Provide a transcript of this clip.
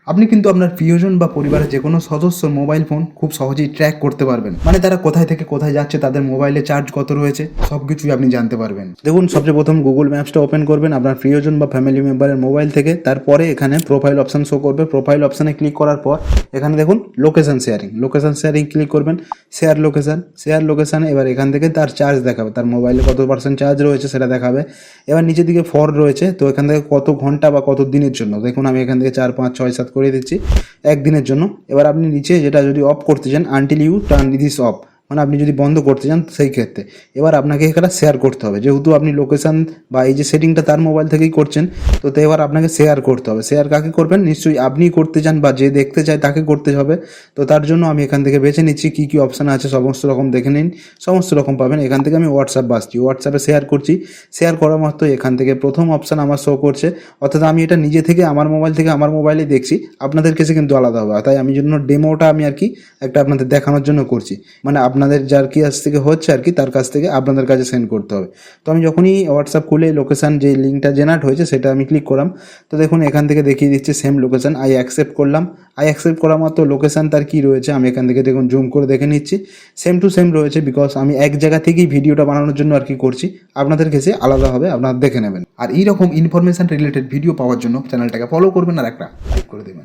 আপনি কিন্তু আপনার প্রিয়জন বা পরিবারের যে কোনো সদস্যর মোবাইল ফোন খুব সহজেই ট্র্যাক করতে পারবেন। মানে তারা কোথায় থেকে কোথায় যাচ্ছে, তাদের মোবাইলে চার্জ কত রয়েছে, সব কিছুই আপনি জানতে পারবেন। দেখুন, সবচেয়ে প্রথম গুগল ম্যাপসটা ওপেন করবেন আপনার প্রিয়জন বা ফ্যামিলি মেম্বারের মোবাইল থেকে। তারপরে এখানে প্রোফাইল অপশান শো করবে। প্রোফাইল অপশানে ক্লিক করার পর এখানে দেখুন লোকেশন শেয়ারিং ক্লিক করবেন। শেয়ার লোকেশানে এবার এখান থেকে তার চার্জ দেখাবে, তার মোবাইলে কত % চার্জ রয়েছে সেটা দেখাবে। এবার নিচের দিকে ফর রয়েছে, তো এখান থেকে কত ঘন্টা বা কত দিনের জন্য, দেখুন আমি এখান থেকে 4 5 6 7 করে দিচ্ছি একদিনের জন্য। এবার আপনি নিচে যেটা যদি অফ করতে চান, until you turn this off, মানে আপনি যদি বন্ধ করতে চান সেই ক্ষেত্রে এবার আপনাকে এখানে শেয়ার করতে হবে। যেহেতু আপনি লোকেশান বা এই যে সেটিংটা তার মোবাইল থেকেই করছেন, তো এবার আপনাকে শেয়ার করতে হবে। শেয়ার কাকে করবেন, নিশ্চয়ই আপনি করতে চান বা যে দেখতে চায় তাকে করতে হবে। তো তার জন্য আমি এখান থেকে বেছে নিচ্ছি কী কী অপশান আছে, সমস্ত রকম দেখে নিন, সমস্ত রকম পাবেন। এখান থেকে আমি হোয়াটসঅ্যাপে শেয়ার করছি। শেয়ার করা মাত্র এখান থেকে প্রথম অপশান আমার শো করছে, অর্থাৎ আমি এটা নিজে থেকে আমার মোবাইল থেকে আমার মোবাইলে দেখছি। আপনাদের কাছে কিন্তু আলাদা হবে, তাই আমি জন্য ডেমোটা আমি আর কি একটা আপনাদের দেখানোর জন্য করছি। মানে আপনাদের যার কাছ থেকে হচ্ছে আর কি, তার কাছ থেকে আপনাদের কাছে সেন্ড করতে হবে। তো আমি যখনই হোয়াটসঅ্যাপ খুলে লোকেশান যে লিঙ্কটা জেনারেট হয়েছে সেটা আমি ক্লিক করলাম, তো দেখুন এখান থেকে দেখিয়ে দিচ্ছে সেম লোকেশান। আই অ্যাকসেপ্ট করলাম। আই অ্যাকসেপ্ট করা মাত্র লোকেশান তার কী রয়েছে আমি এখান থেকে দেখুন জুম করে দেখে নিচ্ছি। সেম টু সেম রয়েছে, বিকজ আমি এক জায়গা থেকেই ভিডিওটা বানানোর জন্য আর কি করছি। আপনাদের কাছে আলাদা হবে, আপনারা দেখে নেবেন। আর এইরকম ইনফরমেশান রিলেটেড ভিডিও পাওয়ার জন্য চ্যানেলটাকে ফলো করবেন আর একটা লাইক করে দেবেন।